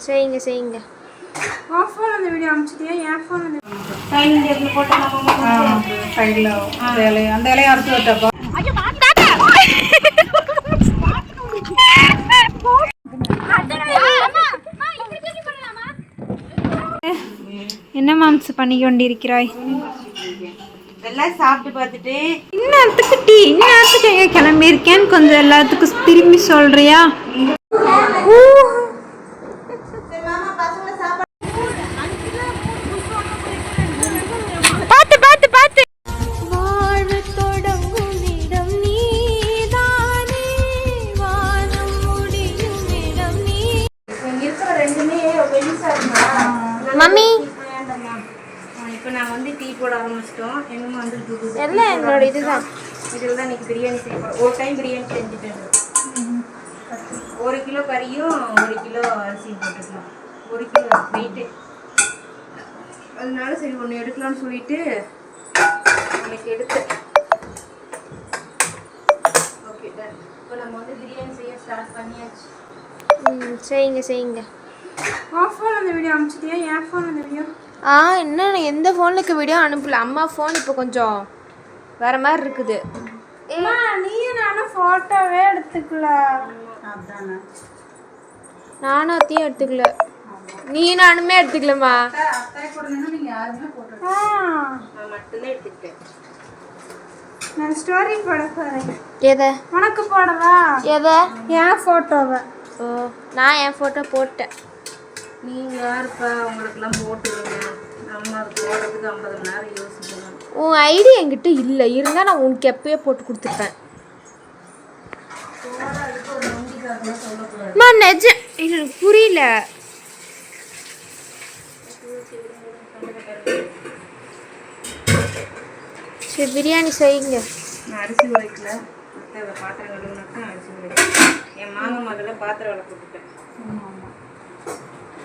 செய்யுங்க செய்யுங்க. Of phone அந்த வீடியோ அனுப்பிச்சிட்டியா? என் ஃபோன் அந்த டைனிங் டேபிள் போட்டலாம். சைடில் அந்த இலையை அறுத்து வச்சப்பா. என்ன மாம்சு பண்ணி கொண்டிருக்கிறாய்? எல்லாம் சாப்பிட்டு பார்த்துட்டு இந்நேரத்துக்கு டீ, இந்நேரத்துக்கு எங்கே கிளம்பியிருக்கேன்னு கொஞ்சம் எல்லாத்துக்கும் திரும்பி சொல்றியா? பார்த்து பார்த்து பார்த்து. வாழ்வு தொடங்கும் இடம் நீதானே, வானம் முடியும் இடம் நீ. மம்மி இப்போ நான் வந்து டீ போட ஆரம்பிச்சிட்டோம். எங்கம்மா வந்து எல்லாம் என்னோட இதுதான். இதில் தான் இன்னைக்கு பிரியாணி செய்ய போகிறோம். ஒரு டைம் பிரியாணி செஞ்சுட்டேன். 1 கிலோ கறியும் 1 கிலோ அரிசியும் போட்டுக்கலாம். 1 கிலோ வெயிட்டு. அதனால சரி ஒன்று எடுக்கலாம்னு சொல்லிட்டு எனக்கு எடுத்தேன். Okay done. இப்போ நம்ம வந்து பிரியாணி செய்ய ஸ்டார்ட் பண்ணியாச்சு. செய்யுங்க செய்யுங்க. ஆஃப் ஃபோன் அந்த வீடியோ அனுப்பிச்சிட்டியா? என் ஃபோன் அந்த வீடியோ இன்னும் எந்த ஃபோனுக்கு வீடியோ அனுப்பல. அம்மா ஃபோன் இப்போ கொஞ்சம் வேற மாதிரி இருக்குது. நீயும் நானும் ஃபோட்டோவே எடுத்துக்கல. நானும் அத்தையும் எடுத்துக்கல. நீ நானுமே எடுத்துக்கலமா. நான் மட்டும்தான் எடுத்துக்கிட்டேன். நான் ஸ்டோரி போட போறேன். எதை? உனக்கு போடவா? எதை? என் ஃபோட்டோவை. ஓ, நான் என் ஃபோட்டோ போட்டேன். நீங்கள் யாருப்பா உங்களுக்கெல்லாம் போட்டுருங்க. நம்ம போடுறதுக்கு 50 மணி நேரம் யோசிக்கணும். உன் ஐடி என்கிட்ட இல்லை, இருந்தால் நான் உனக்கு எப்பயே போட்டு கொடுத்துருப்பேன். நிஜம் எனக்கு புரியல. சரி பிரியாணி செய்யுங்க. நான் அரிசி உரைக்கல, மற்ற பாத்திரம் கழுவுனாக்கா அரிசி உரைக்கல. என் மாமா மகள பாத்திரம் விளக்க போட்டுட்டேன்.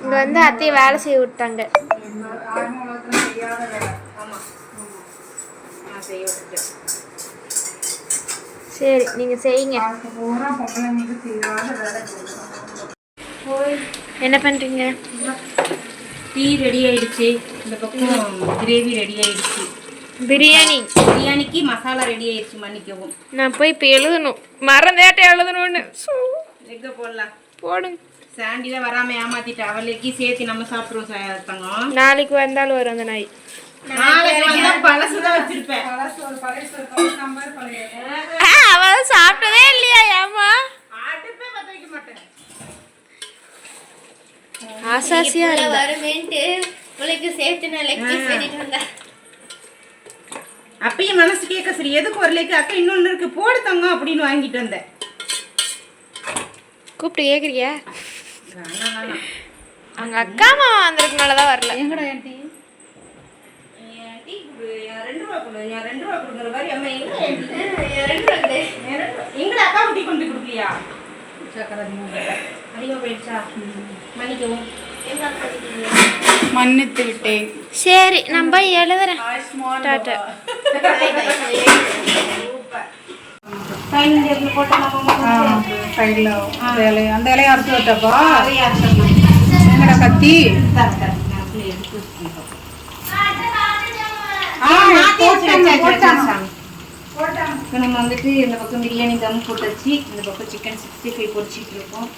இங்கே வந்து அத்தையை வேலை செய்ய விட்டாங்க. ஆமாம், நான் செய்ய விட்டுட்டேன். சரி நீங்கள் செய்யுங்க. என்ன பண்ணுறீங்க? டீ ரெடி ஆயிடுச்சு. இந்த பக்கம் கிரேவி ரெடி ஆயிடுச்சு. பிரியாணிக்கு மசாலா ரெடி ஆயிடுச்சு. மன்னிக்கவும், நான் போய் இப்போ எழுதணும். மறந்தேட்ட எழுதணும்னு. எங்கே போடலாம்? போடுங்க. சாண்டி தான் வராமல் ஏமாத்திட்டு அவளைக்கு சேர்த்து நம்ம சாப்பிட்ருவோம். தங்கம் நாளைக்கு வந்தாலும் வரும் அந்த நாய். பழசுதான் வச்சிருப்பேன். அவள் சாப்பிட்டதே இல்லையா? ஏமா அடுப்பே பற்ற வைக்க மாட்டேன். ஆசாசியா வருமேன்ட்டு உனக்கு சேர்த்து நான் லெக்சர் சொல்லிட்டு வந்தேன். அப்பயும் மனசு கேட்க சரி எதுக்கு ஒரு லேக்கு அக்கா இன்னொன்று இருக்கு போடு தங்கம் அப்படின்னு வாங்கிட்டு வந்தேன். கூப்பிட்டு கேட்குறியா? அவங்க அக்கா மாமா வந்திருக்கனாலதான் வரல. எங்கடா என் டீ? டீ கொடு, 2 ரூபா கொடு, 2 ரூபா கொடுக்குற மாதிரி. அம்மா எங்கட அக்கா டீ கொண்டு கொடுக்கலையா? சக்கரை அதிகமாக போயிடுச்சா? மன்னிக்கவும், மன்னித்து விட்டேன். சரி நான் போய் எழுதுறேன். டாட்டா. டைனிங் டேபிள் போட்டலாம். சைடில் அந்த இலையை அறுத்து வச்சப்பா. எங்கடா கத்தி? இப்போ நம்ம வந்துட்டு இந்த பக்கம் பிரியாணி தம் போட்டுச்சு, இந்த பக்கம் சிக்கன் 65 பொரிச்சிட்டு இருக்கோம்.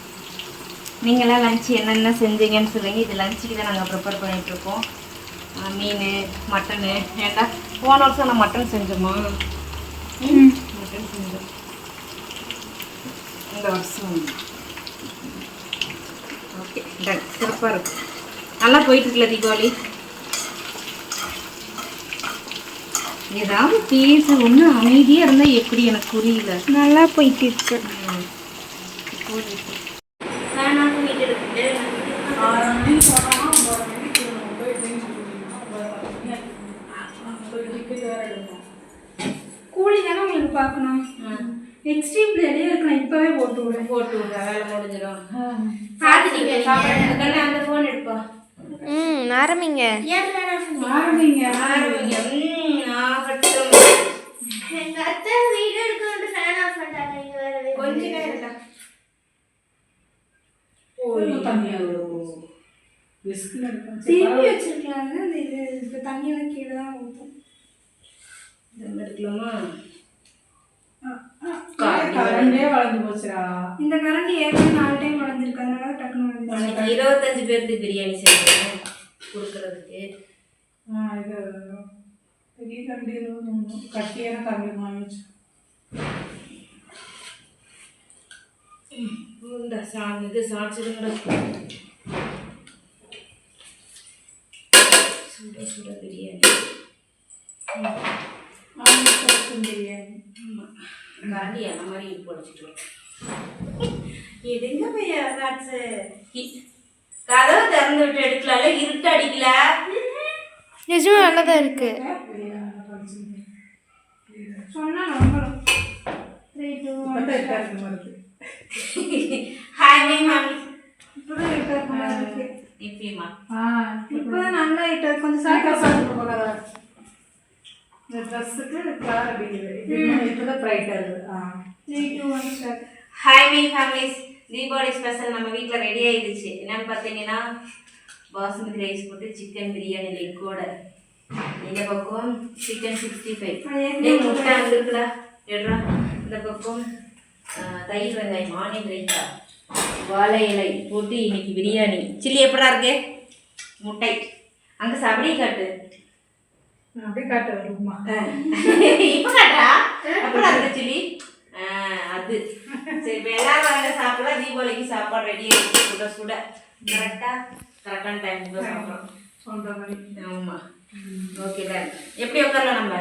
நீங்களாம் லஞ்சு என்னென்ன செஞ்சீங்கன்னு சொல்லுங்க. இது லஞ்சுக்கு தான் நாங்கள் ப்ரிப்பேர் பண்ணிகிட்ருக்கோம். மீன், மட்டனு. ஏண்டா போன வருஷம் நான் மட்டன் செஞ்சோமா? மட்டன் செஞ்சோம். இந்த வருஷம் ஓகே டன். சிறப்பாக இருக்கும். நல்லா போயிட்டுருக்குல்ல தீபாவளி? ஏதாவது பேச ஒன்று அமைதியாக இருந்தால் எப்படி எனக்கு புரியல. நல்லா போயிட்டு இருக்கு. கூலி தானே உங்களுக்கு பார்க்கணும். எக்ஸ்ட்ரீம் பிளேடே இருக்கணும். இப்போவே போட்டு விட வேலை முடிஞ்சிடும். சாப்பிட்றதுக்கு அந்த ஃபோன் எடுப்பா. ஆரம்பிங்க. ஆரம்பிங்க. ஆகட்டும். எங்க அத்தை வீடியோ எடுக்க ஃபேன் ஆஃப் பண்ணிட்டாங்க. கொஞ்ச நேரம் தண்ணியாக விஸ்கில் இருக்கும். திருப்பி வச்சிருக்கலாம். இந்த இது இப்போ தண்ணியெல்லாம் கீழே தான் ஊற்றும். தம் எடுக்கலாமா? கரண்டே வளர்ந்து போச்சுடா. இந்த கரண்டி ஏற்கனவே 4 டைம் வளர்ந்துருக்கு, அதனால டக்குன்னு வளர்ந்துச்சு. 25 பேருக்கு பிரியாணி செய்யணும் கொடுக்கறதுக்கு. இது பெரிய கரண்டி கட்டியான கரண்டி வாங்கிச்சு. இந்த இது சாப்பிடுங்க. சுட சுட பிரியாணி. பிரியாணி கரண்டி அந்த மாதிரி பொடிச்சிட்டு எதுங்க பையா சாட்ஸு கதவை திறந்து விட்டு எடுக்கலாம்ல, இருட்டு அடிக்கல. நிஜமா நல்லதா இருக்கு. சொன்னா நம்பரும். ஹாய் மை மாமி. இப்போதான் இருக்காது மாதிரி இருக்கு. இப்பயுமா? இப்போதான் நல்லா ஆயிட்டு கொஞ்சம் சாப்பிட்டு இந்த ட்ரெஸ்ஸுக்கு கலர் அடிக்குது. இப்போதான் ப்ரைட்டாக இருக்குது. 3, 2, 1 start. Hi my families. Deepavali special நம்ம வீட்டில் ரெடி ஆயிடுச்சு. என்னன்னு பார்த்தீங்கன்னா பாஸ்மதி ரைஸ் போட்டு சிக்கன் பிரியாணி லெக்கோட, இந்த பக்கம் சிக்கன் 65 முட்டை வந்துருக்குடா எடுறா. இந்த பக்கம் தயிர் வெங்காயம் ஆனியன் ரைத்தா வாழை இலை போட்டு இன்னைக்கு பிரியாணி. சில்லி எப்படா இருக்கு? முட்டை அங்கே சாப்பிடி காட்டு. அப்படியே காட்ட வருமா? இப்போ காட்டா எப்படா இருக்கு சில்லி? அது சரி. இப்போ எல்லாரும் வாங்க சாப்பிடலாம். தீபாவளிக்கு சாப்பாடு ரெடி ஆகிடுச்சு. சுட சுட கரெக்டான டைமுக்கு தான் சாப்பிட்றோம். சொல்கிற மாதிரி. ஆமாம். Okay done. எப்படி உட்காரலாம் நம்ம?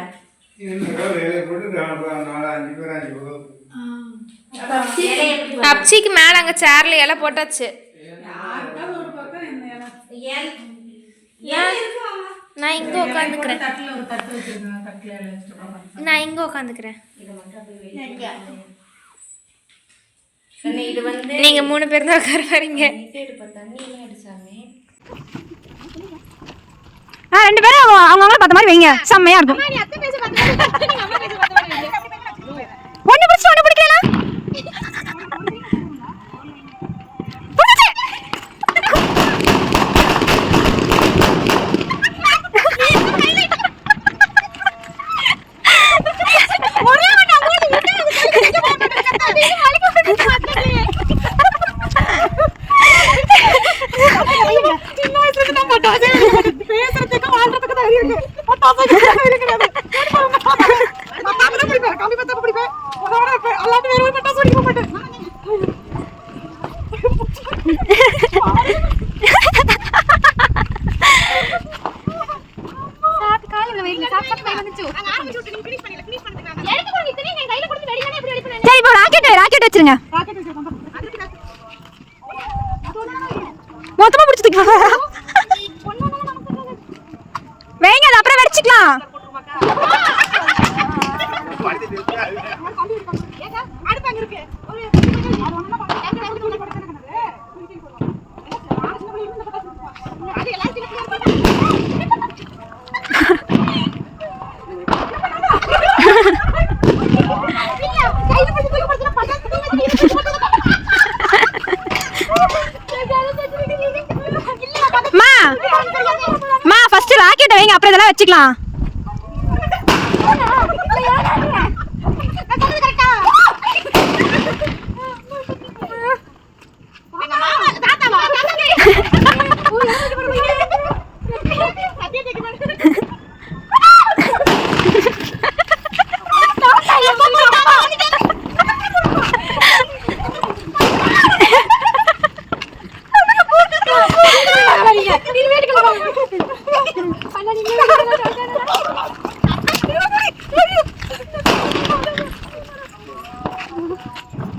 பப்ஜிக்கு மேலே அங்கே சேர்ல இலை போட்டாச்சு. ஒரு பக்கம் ஏன் நான் இங்கே உட்காந்துக்கிறேன். தட்டில் ஒரு தட்டு வச்சுருக்கேன். தட்டில் வச்சுருக்கோம். நான் இங்கே உட்காந்துக்கிறேன். இது வந்து நீங்க 3 பேர் தான் உட்கார வரீங்க. தண்ணி எல்லாம் அடிச்சாமே. 2 பேரும் அவங்கவுங்கள பார்த்த மாதிரி வைங்க, செம்மையா இருக்கும். ஒண்ணு பிடிச்சு ஒண்ணு பிடிக்கலாம். ராக்கெட் வச்சிருங்க. மொத்தமா பிடிச்சி தூக்கி வைங்க, அது அப்புறம் வெடிச்சுக்கலாம். ஃபர்ஸ்ட் ராக்கெட் வைங்க, அப்புறம் இதெல்லாம் வச்சுக்கலாம்.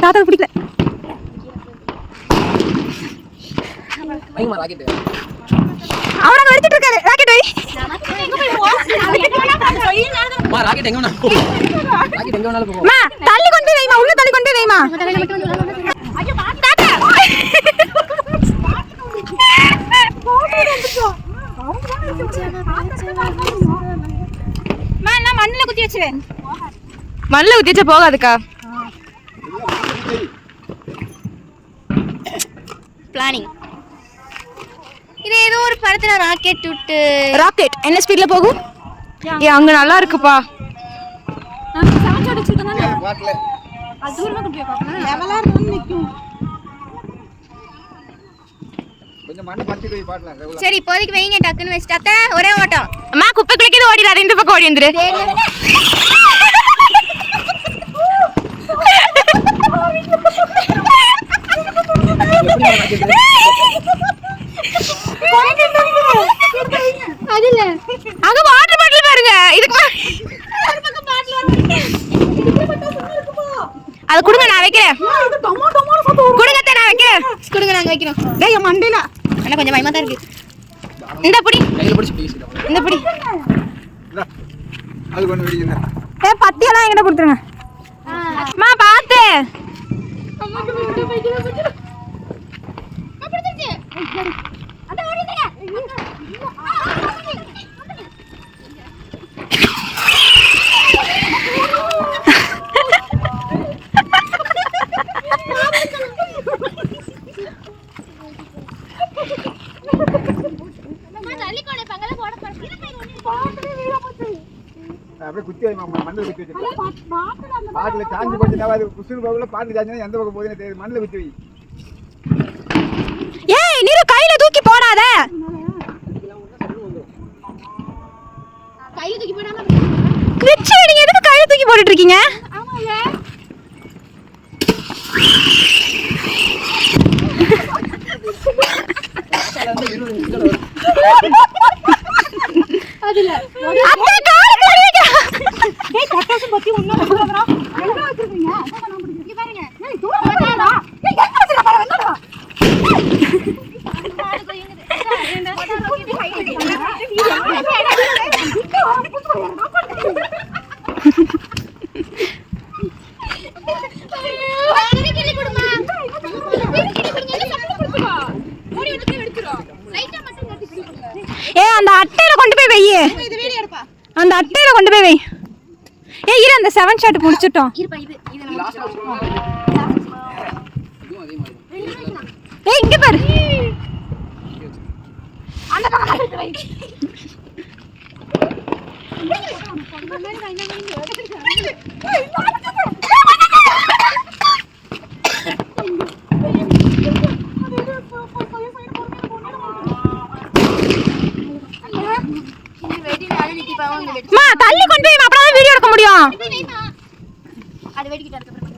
தாத்தா பிடிக்கல. அவரங்க எடுத்துட்டு இருக்காரு. ராக்கெட் வை. மா ராக்கெட் எங்க வேணா ராக்கெட் எங்க வேணாலும் போகும். மா தள்ளி கொண்டு வைமா, உள்ள தள்ளி கொண்டு வைமா. ஐயோ தாத்தா. மா நான் மண்ணுல குத்தி வச்சிரேன். மண்ணுல குத்தி வச்சா போகாதுக்கா. பிளானிங் இது ஏதோ ஒரு படத்துல ராக்கெட் விட்டு ராக்கெட் என்ன ஸ்பீட்ல போகும்? ஏ அங்க நல்லா இருக்குப்பா. செவன் ஷாட் வச்சிருக்கேன் அது தூரமா கொண்டு போய் பார்க்கலாம். லெவலா இருந்து நிக்கும். கொஞ்சம் மண்ணு பத்தி போய் பாடலாம். சரி இப்போதைக்கு வைங்க டக்குன்னு வச்சுட்டு அத்தை ஒரே ஓட்டம். அம்மா குப்பை குளிக்கிறது ஓடிடாத, இந்த பக்கம் ஓடி வந்துரு. அதுல அங்க வாட்டர் பாட்டில் பாருங்க. இதுக்கு அது கொடுங்க, நான் வைக்கிறேன். கொடுங்க அத்தை, நான் வைக்கிறேன். கொடுங்க நாங்க வைக்கிறோம். டேய் மண்டையில ஆனா கொஞ்சம் பயமா தான் இருக்கு. இந்த புடி, கையில் பிடிச்சி பேசிடலாம். இந்த புடி. அது கொண்டு விடுங்க. ஏ பத்தியெல்லாம் என்கிட்ட கொடுத்துருங்க. அம்மா பாத்து. அப்படியே குத்தி வை மாமா, மண்ணில் குத்தி வச்சு. பாட்டில் சாஞ்சு போச்சுன்னா அது குசுறு போகல, பாட்டில் சாஞ்சுனா எந்த பக்கம் போகுதுன்னு தெரியுது. மண்ணில் குத்தி வை. ஏய் நீரு கையில தூக்கி போடாத. கையில தூக்கி போடாம கிரிச்சு நீங்க எதுக்கு கையில தூக்கி போட்டுட்டு இருக்கீங்க? அதுல அத்தை கால் கழுவிங்க. ஏய் கட்டாசம் பத்தி ஒண்ணு சொல்றா. எங்க வச்சிருக்கீங்க? அதான் நான் பிடிக்கிறேன். பாருங்க. ஏய் தூரம் போடாதடா. ஏய் எங்க வச்சிருக்க பாரு என்னடா? ஏ அந்த அட்டையில கொண்டு போய் வெய்யு. அந்த அட்டையில கொண்டு போய் வெய். ஏய் இரு அந்த 7 ஷாட் முடிச்சிட்டோம். ஏய் இங்க பாரு. அந்த பக்கம் எடுத்து வை. மா தள்ளி கொண்டு போய் அப்பதான் வீடியோ எடுக்க முடியும். அது வெடிக்கிட்டு அதுக்கு அப்புறம்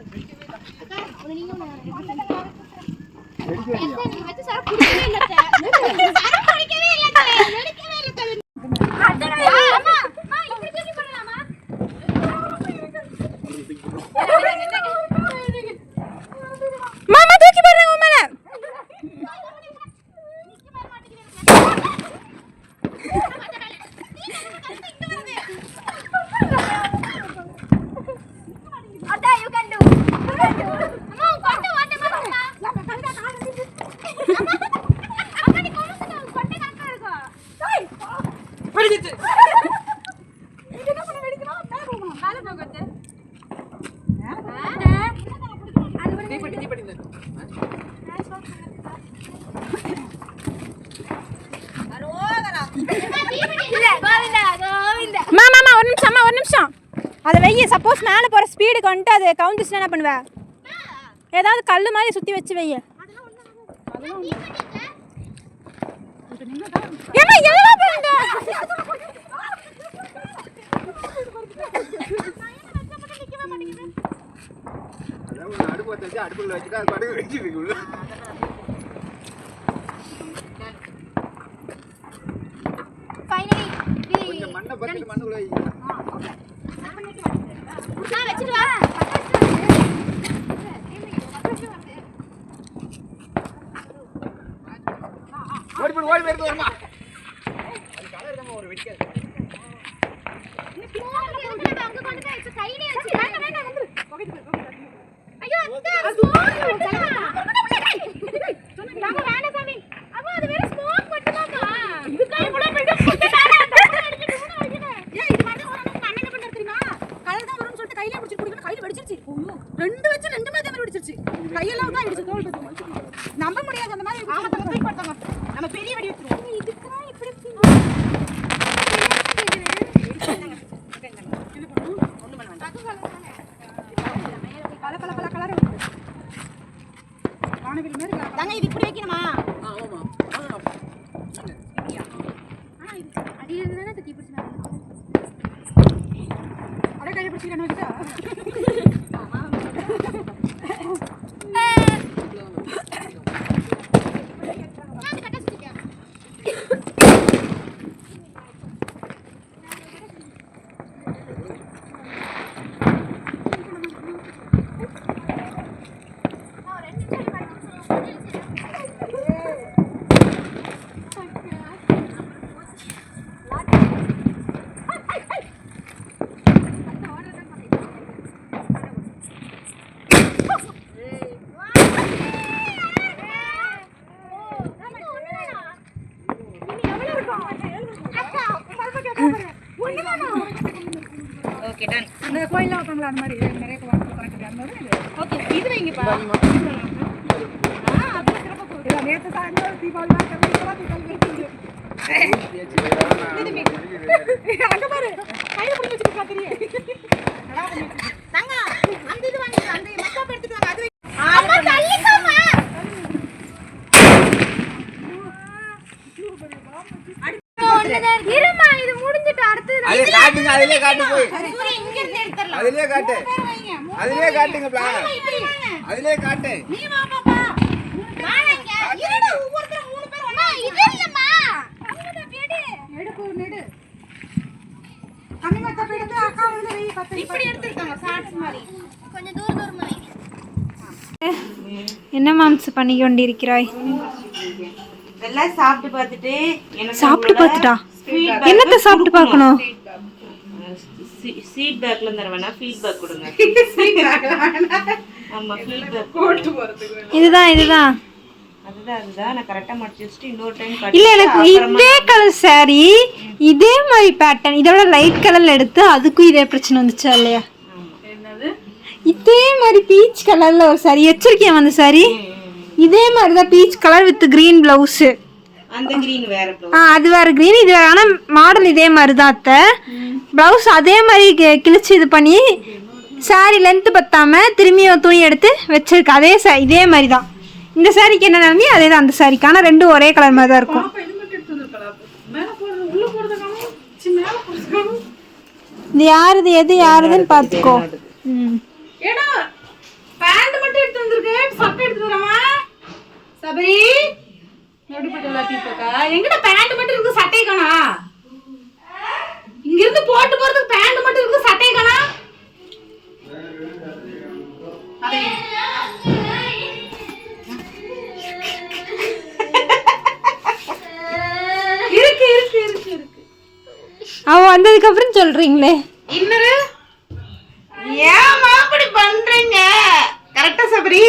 மாமா தூக்கி போடுறாங்க உன் மேல. மாமா ஒரு நிமிஷம் அதை வெய்ய. சப்போஸ் மேலே போகிற ஸ்பீடுக்கு வந்துட்டு அது கவுந்துச்சுன்னா என்ன பண்ணுவேன்? ஏதாவது கல் மாதிரி சுற்றி வச்சு வெய்ய. ஏமா எல்லாம் பாருங்க. அடுப்பு வச்சு அடுப்புல வச்சுட்டா அது பாட்டுக்கு வெடிச்சிட்டு இருக்கு. கொஞ்சம் மண்ணை பத்திட்டு மண்ணுக்குள்ள வை. ஓடி போடு ஓடி போயிருக்கு வருமா. அது கலர் இருக்கமா ஒரு வெடிக்காது. கையெல்லாம் தான் இடிச்சு தோல் நம்ப முடியாது அந்த மாதிரி நம்ம பெரிய வெடி வச்சிருவோம். Okay done. அந்த கோயில்ல வைப்பாங்களா அந்த மாதிரி நிறைய கணக்கு அந்த மாதிரி ஓகே இது வைங்கப்பா நேற்று சாயங்காலம் தீபாவளி அங்க பாரு கையில பிடிச்சி வச்சுக்கா தெரியும் தங்க அந்த இது வாங்க அந்த மக்காப் எடுத்துட்டு வாங்க அது அம்மா தள்ளிக்கோமா இருமா இது முடிஞ்சிட்டு அடுத்து அதே காட்டுங்க, அதிலே காட்டு போய் சூரிய இங்க இருந்து எடுத்துறலாம். அதிலே காட்டு, அதிலே காட்டுங்க பிளான், அதிலே காட்டு. நீ வா பாப்பா வாங்க. இருடா ஒவ்வொருத்தரும் 3 பேர் அம்மா இது இல்லம்மா. எடுப்பு நெடு கம்மியா தப்பு எடுத்து அக்கா வந்து வெய் 10 இப்படி எடுத்துட்டாங்க ஷார்ட்ஸ் மாதிரி கொஞ்சம் தூரமா வைங்க. என்ன மாம்ஸ் பண்ணி கொண்டிருக்கிறாய்? இதெல்லாம் சாப்பிட்டு பார்த்துட்டு எனக்கு சாப்பிட்டு உங்களோட பார்த்துட்டா feedback என்னத்த சாப்பிட்டு பார்க்கணும்? ஃபீட்பேக்ல தர வேணா ஃபீட்பேக் கொடுங்க. ஆமா ஃபீட்பேக் போட்டு போறதுக்கு இதுதான் அதுதான் நான் கரெக்டா மடிச்சு வச்சுட்டு இன்னொரு டைம் இல்ல எனக்கு இதே கலர் saree இதே மாதிரி பேட்டர்ன் இதோட லைட் கலர்ல எடுத்து அதுக்கும் இதே பிரச்சனை வந்துச்சா இல்லையா? என்னது இதே மாதிரி பீச் கலர்ல ஒரு saree வச்சிருக்கேன். அந்த saree இதே மாதிரி தான் peach colour with green blouse. அந்த கிரீன் வேற ப்ளவுஸ். அது வேற கிரீன் இது வேற. ஆனா மாடல் இதே மாதிரி தான் அத்தை. பிளவுஸ் அதே மாதிரி கிழிச்சு இது பண்ணி saree லென்த் பத்தாம திரும்பியும் துணி எடுத்து வச்சிருக்கு. அதே இதே மாதிரி தான் இந்த சாரிக்கு என்ன நிலைமையோ அதே தான் அந்த சாரிக்கு. ஆனால் ரெண்டும் ஒரே கலர் மாதிரி தான் இருக்கும். பாப்பா இது மட்டும் எடுத்து வந்துருக்கலாம். மேல போறது உள்ள போறது காணும், மேல போறது காணும். இது யாருது எது யாருதுன்னு பார்த்துக்கோ. ம் ஏடா பேண்ட் மட்டும் எடுத்து வந்திருக்கே சட்டை எடுத்து வரமா சபரி எப்படி போட்டு எல்லாத்தையும் போக்கா எங்கடா பேண்ட் மட்டும் இருக்கு சட்டை காணா இங்க இருந்து போட்டு போறதுக்கு பேண்ட் மட்டும் இருக்கு சட்டை காணா அதே இருக்கு இருக்கு இருக்கு இருக்கு அவன் வந்ததுக்கு அப்புறம் சொல்றீங்களே இன்னரு ஏமா அப்படி பண்றீங்க? கரெக்டா சபரி?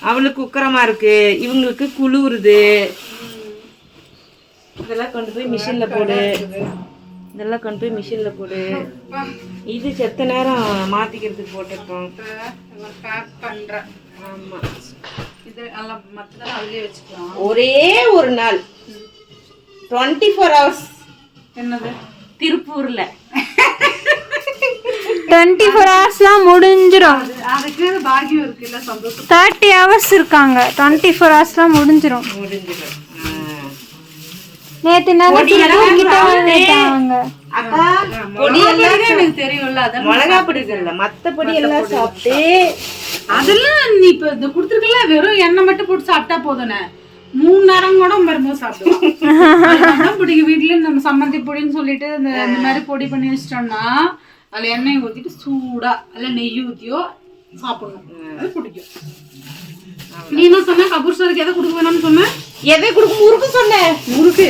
அவளுக்கு உக்கரமா இருக்கு, இவங்களுக்கு குளிருது. இதெல்லாம் கொண்டு போய் மிஷின்ல போடு. இதெல்லாம் கொண்டு போய் மிஷின்ல போடு. இது செத்த நேரம் மாத்திக்கிறதுக்கு போட்டிருக்கோம். எல்லாம் பேக் பண்றேன். ஆமா இது எல்லாம் மத்ததெல்லாம் அதுலயே வச்சுக்கலாம். ஒரே ஒரு நாள் 24 hours என்னது திருப்பூர்ல 24 ஹவர்ஸ்லாம் முடிஞ்சிடும். அதுக்கு பாக்கியம் இருக்குல்ல சந்தோஷம். 30 hours இருக்காங்க. 24 ஹவர்ஸ்லாம் முடிஞ்சிடும். முடிஞ்சிடும். நேற்று அக்கா பொடியெல்லாம் எனக்கு தெரியும்ல அத மிளகா பொடி இல்ல மத்த பொடி எல்லாம் சாப்பிட்டு அதெல்லாம் நீ இப்ப இது குடுத்துருக்கல வெறும் எண்ணெய் மட்டும் போட்டு சாப்பிட்டா போதுனே 3 நேரம் கூட வரும்போது சாப்பிடுவோம். பிடிக்கும் வீட்டுல நம்ம சம்மந்தி பொடின்னு சொல்லிட்டு இந்த மாதிரி பொடி பண்ணி வச்சிட்டோம்னா அதுல எண்ணெய் ஊத்திட்டு சூடா அதுல நெய் ஊத்தியோ சாப்பிடணும். அது பிடிக்கும். நீ என்ன சொன்ன கபூர் சாருக்கு எதை கொடுக்க வேணாம்னு சொன்ன? எதை கொடுக்க முறுக்கு சொன்னேன். முறுக்கு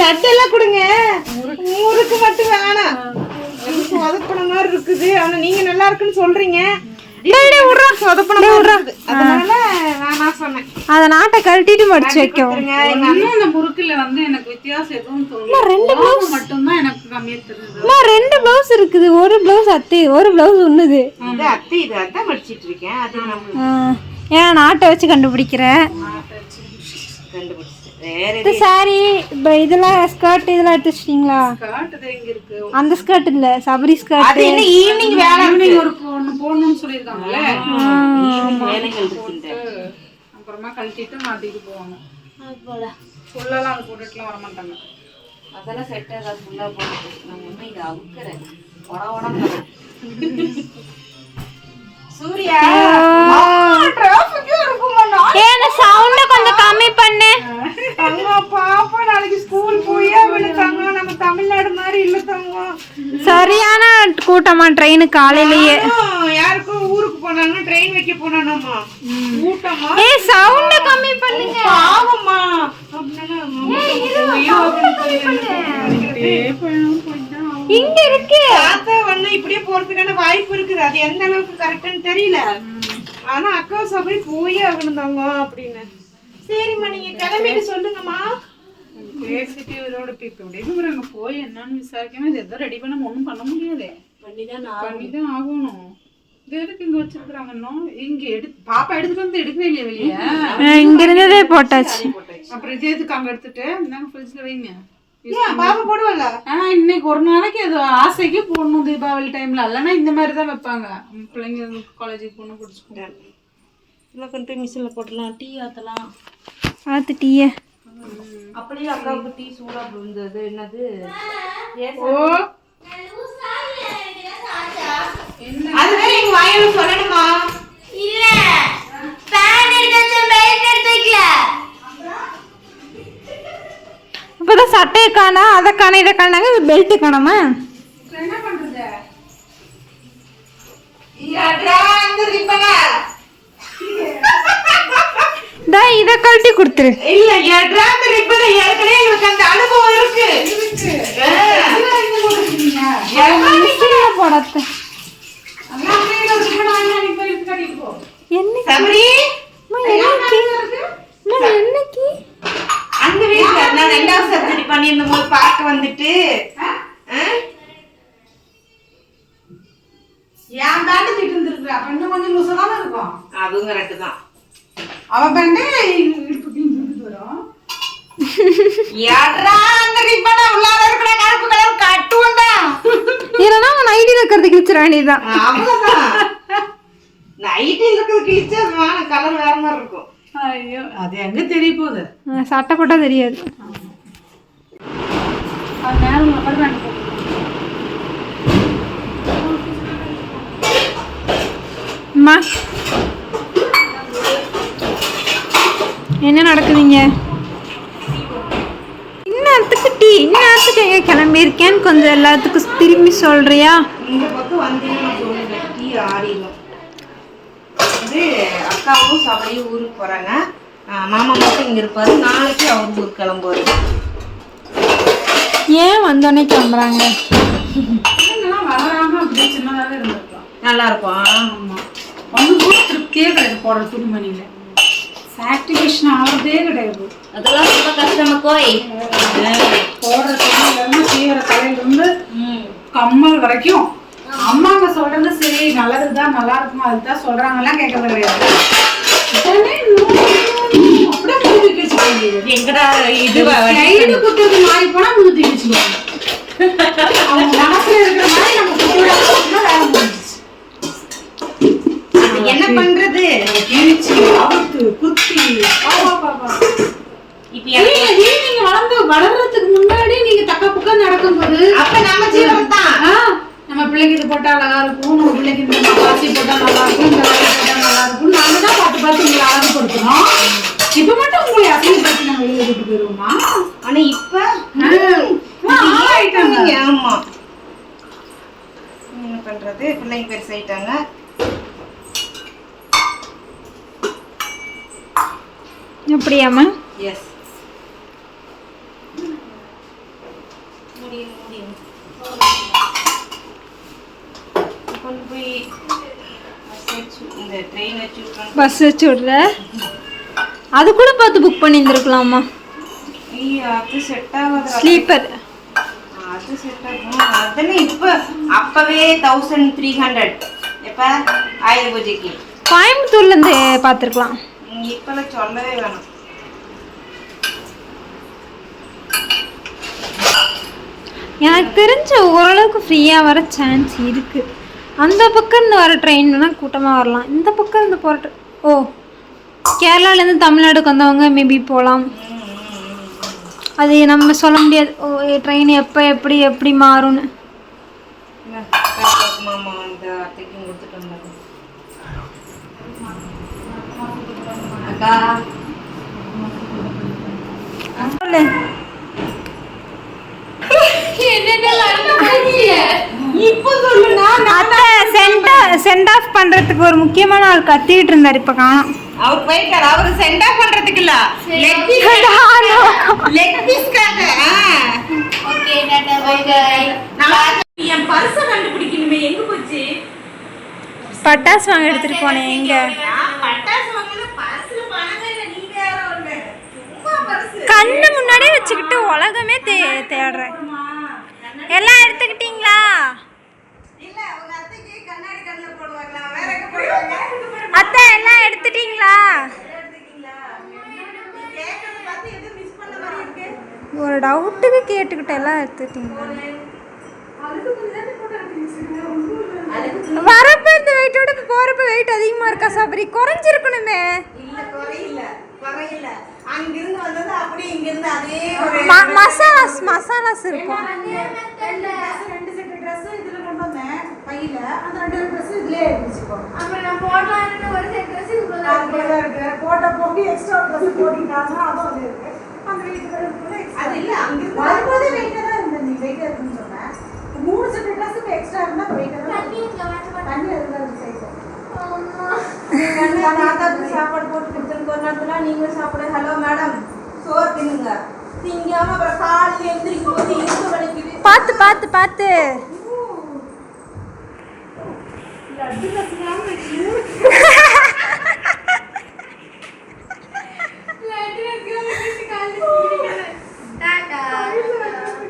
லட்டு எல்லாம் கொடுங்க, முறுக்கு மட்டும் வேணாம். சொதப்பன மாதிரி இருக்குது. ஆனா நீங்க நல்லா இருக்குன்னு சொல்றீங்க. அதனால நான் சொன்னேன் அத நாட்டை கழட்டிட்டு மடிச்சு வைக்கும். இன்னும் அந்த முறுக்குல வந்து எனக்கு வித்தியாசம் எதுவும் தோணல. மட்டும்தான் எனக்கு கம்மியா தெரியுது. 2 பிளவுஸ் இருக்குது. ஒரு பிளவுஸ் அத்தை ஒரு பிளவுஸ் ஒண்ணுது. இது அத்தை இது அத்தை மடிச்சிட்டு இருக்கேன். அது நம்ம ஏன்னா நாட்டை வச்சு கண்டுபிடிக்கிறேன். கண்டுபிடிச்சு வேற இந்த சாரி இதெல்லாம் ஸ்கர்ட் இதெல்லாம் எடுத்து வச்சிட்டீங்களா? காட்டுது எங்க இருக்கு? அந்த ஸ்கர்ட் இல்ல சபரி ஸ்கர்ட். அது என்ன ஈவினிங் வேலை ஒரு பொண்ணு போடணும்னு சொல்லிருக்காங்கல்ல. ஈவினிங் வேலைகள் இருக்குங்க. அப்புறமா கழட்டிட்டு மாட்டிட்டு போவாங்க. ஃபுல்லாலாம் அது போட்டுட்டுலாம் வர மாட்டாங்க. அதெல்லாம் செட் ஆகாது ஃபுல்லா போட்டு. நான் ஒன்றும் இதை அவுக்கிறேன் உட சூர்யா ஏன் சவுண்ட கொஞ்சம் கம்மி பண்ணு. பாப்பா நாளைக்கு ஸ்கூல் போய் அவனுக்காங்க நம்ம தமிழ்நாடு மாதிரி இல்ல தங்கம். சரியான கூட்டமா ட்ரெயின் காலையிலேயே. யாருக்கும் ஊருக்கு போனாங்க ட்ரெயின் வைக்க போனானோமா கூட்டமா. ஏய் சவுண்ட கம்மி பண்ணுங்க. பாவம்மா இங்க இருக்கு தாத்தா வந்து இப்படியே போறதுக்கான வாய்ப்பு இருக்குது. அது எந்த அளவுக்கு கரெக்ட்னு தெரியல. ஆனா அக்கா சபை போய் ஆகணுந்தாங்க அப்படின்னு. சரிம்மா நீங்க கிளம்பிட்டு சொல்லுங்கம்மா. பேசிட்டு இதோட இப்ப போய் என்னன்னு விசாரிக்காம இது எதோ ரெடி பண்ண ஒண்ணும் பண்ண முடியாதே. பண்ணிதான் ஆகணும். இது எதுக்கு இங்க வச்சிருக்காங்க இன்னும்? இங்க பாப்பா எடுத்துட்டு வந்து எடுக்கவே இல்லையா வெளியே? இங்க இருந்ததே போட்டாச்சு. அப்புறம் இது எதுக்கு அங்க எடுத்துட்டு இந்தாங்க ஃப்ரிட்ஜ்ல வைங்க. பாப்பா போடுவல்ல? இன்னைக்கு ஒரு நாளைக்கு அது ஆசைக்கு போடணும் தீபாவளி டைம்ல. இல்லைன்னா இந்த மாதிரி தான் வைப்பாங்க. பிள்ளைங்க காலேஜுக்கு போகணும் குடிச்சுக்கோங்க. எல்லாம் கொண்டு போய் மிஷினில் போட்டலாம். டீ ஆற்றலாம். ஆத்து டீய அப்படியே அக்காவுக்கு டீ சூடாக விழுந்தது. என்னது அதுவே எங்க வாயில சொல்லணுமா? இல்ல ஃபேன் எடுத்து பெல்ட் எடுத்து வைக்கல. இப்பதான் சட்டையை காணா, அதை காண, இதை காணாங்க, பெல்ட் காணாமா? என்ன பண்றது? இதை கழட்டி கொடுத்துரு. இல்ல எட்ராந்த ரிப்பன் ஏற்கனவே எங்களுக்கு அந்த அனுபவம் இருக்கு. போடத்த என்னைக்கு அந்த வீட்டுல நான் 2வது சர்ஜரி பண்ணியிருந்த போது பார்க்க வந்துட்டு ஏன் தாண்டி திட்டு இருந்துருக்கு. அப்ப இன்னும் கொஞ்சம் லூசாதானே இருக்கும். அதுவும் கரெக்ட் தான். அவ பண்ணே வரும். யாரா அந்த ரிப்பன் உள்ளார இருக்கிற கருப்பு கலர் கட்டுவண்டா. இல்லைன்னா நைட்டி இருக்கிறது கிழிச்சிட வேண்டியதுதான். அவ்வளவுதான். நைட்டி இருக்கிறது கிழிச்சா கலர் வேற மாதிரி இருக்கும். ஐயோ அது எங்க தெரிய போகுது? சட்டை போட்டா தெரியாது. அது நேரம் லப்பர் பேண்ட் போட்டு என்ன நடக்குதுங்க? இந்நேரத்துக்கு டீ, இந்நேரத்துக்கு எங்க கிளம்பியிருக்கேன்னு கொஞ்சம் எல்லாத்துக்கும் திரும்பி சொல்றியா? இந்த பக்கம் வந்தீங்கன்னா சொல்லுங்க. டீ ஆறிடும். இது அக்காவும் சபையும் ஊருக்கு போறாங்க. மாமா மட்டும் இங்க இருப்பாரு. நாளைக்கு அவர் ஊருக்கு கிளம்புவாரு. ஏன் வந்தோடனே கிளம்புறாங்க? வளராம அப்படியே சின்னதாவே இருந்திருக்கலாம். நல்லா இருக்கும். ஆமா வந்து கூட திருப்தியே கிடையாது. போடுற துணிமணியில சாட்டிஸ்ஃபேக்ஷன் ஆகிறதே கிடையாது. அதெல்லாம் ரொம்ப கஷ்டமா கோய். போடுற துணியில சீவிர தலையிலிருந்து கம்மல் வரைக்கும் அம்மாங்க சொல்றது சரி நல்லதுதான் நல்லா இருக்குமா அதுதான் சொல்றாங்கலாம் கேட்கறது கிடையாது. அப்படியே முழுத்தி வச்சுக்கோங்க. எங்கடா இது கைடு குத்துறது மாறி போனா முழுத்தி வச்சுக்கோங்க. அவங்க மனசுல இருக்கிற மாதிரி நம்ம குத்துவிட வேலை முடிஞ்சிச்சு. என்ன பண்றது? கிழிச்சு அவுத்து குத்தி இப்ப நீங்க வளர்றதுக்கு முன்னாடி நீங்க தக்க புக்க நடக்கும்போது அப்ப நம்ம ஜீவனம் தான். நம்ம பிள்ளைக்கு இது போட்டா அழகா இருக்கும், நம்ம பிள்ளைக்கு இந்த பாசி போட்டா நல்லா இருக்கும், இந்த வேலை போட்டா நல்லா இருக்கும், நாங்க தான் பார்த்து பார்த்து உங்களை அழகுப்படுத்தணும். இப்ப மட்டும் உங்களை அசிங்கப்படுத்தி நம்ம வெளியில கூட்டு போயிருவோமா? ஆனா இப்ப ஆயிட்டாங்க. ஆமா என்ன பண்றது? பிள்ளைங்க பெருசாயிட்டாங்க. அப்படியாமா? எஸ் முடியும் முடியும். கொண்டு போய் இந்த ட்ரெயின் வச்சு பஸ் வச்சு விடுற அது கூட பார்த்து புக் பண்ணியிருந்துருக்கலாமா? அது செட் ஆகாது. ஸ்லீப்பர் அது செட் ஆகும். அதனே இப்ப அப்பவே 1300 எப்ப ஆயுத பூஜைக்கு கோயம்புத்தூர்ல இருந்து பார்த்துருக்கலாம். இப்பெல்லாம் சொல்லவே வேணாம். எனக்கு தெரிஞ்ச ஓரளவுக்கு ஃப்ரீயாக வர சான்ஸ் இருக்குது. அந்த பக்கம் இருந்து வர ட்ரெயின்னா கூட்டமாக வரலாம். இந்த பக்கம் இருந்து போகிற கேரளாலேருந்து தமிழ்நாடுக்கு வந்தவங்க மேபி போகலாம். அது நம்ம சொல்ல முடியாது ட்ரெயின் எப்போ எப்படி எப்படி மாறும்னு. மாமா அந்த அத்தைக்கும் கொடுத்துட்டு வந்தாங்க. அக்கா சொல்லு. இப்போ சொல்லுண்ணா. அத்தை சென்ட் ஆஃப் பண்றதுக்கு ஒரு முக்கியமான ஆள் கத்திக்கிட்டு இருந்தார், இப்போ காணோம். அவர் போயிட்டாரு. அவரு சென்ட் ஆஃப் பண்றதுக்கு இல்ல, லெக் பீஸ்க்காக. Okay tata bye bye. என் பர்ஸ கண்டுபிடிக்கணுமே, எங்க போச்சு? பட்டாசு வாங்க எடுத்துட்டு போனேன். எங்க பட்டாசு வாங்கல, பர்ஸ்ல பணமே இல்ல. நீ வேற ஒண்ணு சும்மா பர்ஸ் கண்ணு முன்னாடியே வச்சுக்கிட்டு உலகமே தேடுறேன். எல்லாம் எடுத்துக்கிட்டீங்களா? இல்ல உங்க அத்தைக்கு கண்ணாடி கண்ணுல போடுவாங்களா? வேற எங்க போடுவாங்க? அத்தை எல்லாம் எடுத்துட்டீங்களா? கேக்குறது பார்த்து எது மிஸ் பண்ண மாதிரி இருக்கு. ஒரு டவுட்டுக்கு கேட்டுக்கிட்ட எல்லாம் எடுத்துட்டீங்களா? வரப்ப இந்த வெயிட்டோட போறப்ப வெயிட் அதிகமா இருக்கா சபரி? குறைஞ்சிருக்கணுமே. இல்ல குறையில. அங்க இருந்து வந்தது அப்படியே இங்க இருந்து அதே ஒரு மசாலாஸ் இருக்கும். ரெண்டு செட் ட்ரெஸ் இதுல கொண்டு வந்தேன் பையில. அந்த ரெண்டு ட்ரெஸ் இதுலயே இருந்துச்சுக்கோ. அப்புறம் நான் போடலாம்னு ஒரு செட் ட்ரெஸ் இவ்வளவு அதுல இருக்கு. போட்ட போட்டு எக்ஸ்ட்ரா ட்ரெஸ் போட்டுட்டாங்க. அதுவும் அது இருக்கு. அந்த வீட்டுல இருக்கு. அது இல்ல, அங்க இருந்து வரும்போது வெயிட்டா தான் இருந்தது. நீ வெயிட்டா இருக்குன்னு சொன்னேன். 3 செட் ட்ரெஸ் எக்ஸ்ட்ரா இருந்தா வெயிட்டா தான். தண்ணி இங்க வாங்க. தண்ணி அதுல இருக்கு. சாப்பாடு போட்டு கொடுத்துருக்கு. ஒரு நேரத்துல நீங்களும் சாப்பிட. ஹலோ மேடம், சோறு தின்னுங்க. திங்காம அப்புறம் காலையில எந்திரிக்கும் போது இருக்க வலிக்குது. பார்த்து டாடா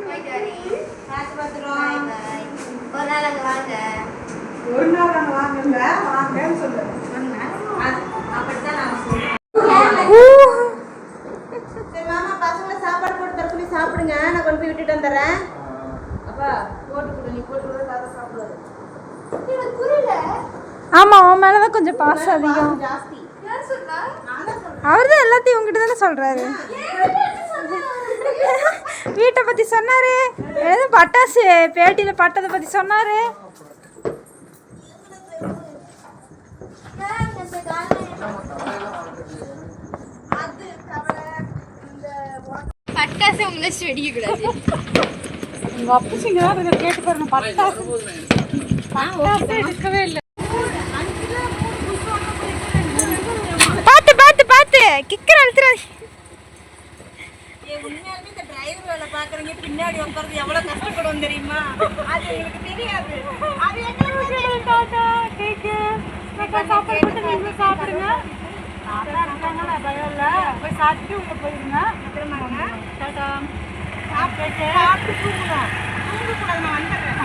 பை டாடி. பார்த்து பார்த்துறோம். ஒரு நாள் அங்க வாங்க. ஒரு நாள் நாங்க வாங்கல, வாங்கன்னு சொல்லு. அப்படித்தான் நாங்க சொல்றோம். சரி மாமா, பசங்களை சாப்பாடு போட்டு தர சொல்லி சாப்பிடுங்க. நான் கொண்டு போய் விட்டுட்டு வந்துடுறேன். அப்பா போட்டு கொடு, நீ போட்டு கொடு, தாத்தா சாப்பிடுவாரு. எனக்கு புரியல. ஆமா, உன் மேலதான் கொஞ்சம் பாசம் அதிகம். ஜாஸ்தி. யார் சொன்னா? நான் தான் சொல்றேன். அவர் தான் எல்லாத்தையும் உங்ககிட்ட தானே சொல்றாரு. வீட்டை பத்தி சொன்னாரு, ஏதோ பட்டாசு பேட்டியில பட்டதை பத்தி சொன்னாரு. பட்டாசு உங்களுக்கு வெடிக்க கூடாது. உங்க அப்பச்சிங்க தான் கொஞ்சம் கேட்டு பாருங்க. பட்டாசு எடுக்கவே இல்லை. பார்த்து கிக்கர் அழுத்துறாரு. உண்மையாலுமே இந்த டிரைவர் வேலை பாக்குறீங்க, பின்னாடி உட்கார்ந்து எவ்வளவு கஷ்டப்படும் தெரியுமா? அது எனக்கு தெரியாது. அது எங்களுக்கு டாடா கேக்கு சாப்பாடு போட்டு நீங்க சாப்பிடுங்க. தாத்தா இருக்காங்களா, பயம் இல்ல. போய் சாப்பிட்டு உங்க போயிருங்க. டாடா. சாப்பிட்டு தூங்கணும். தூங்கக்கூடாது, நான் வந்துடுறேன்.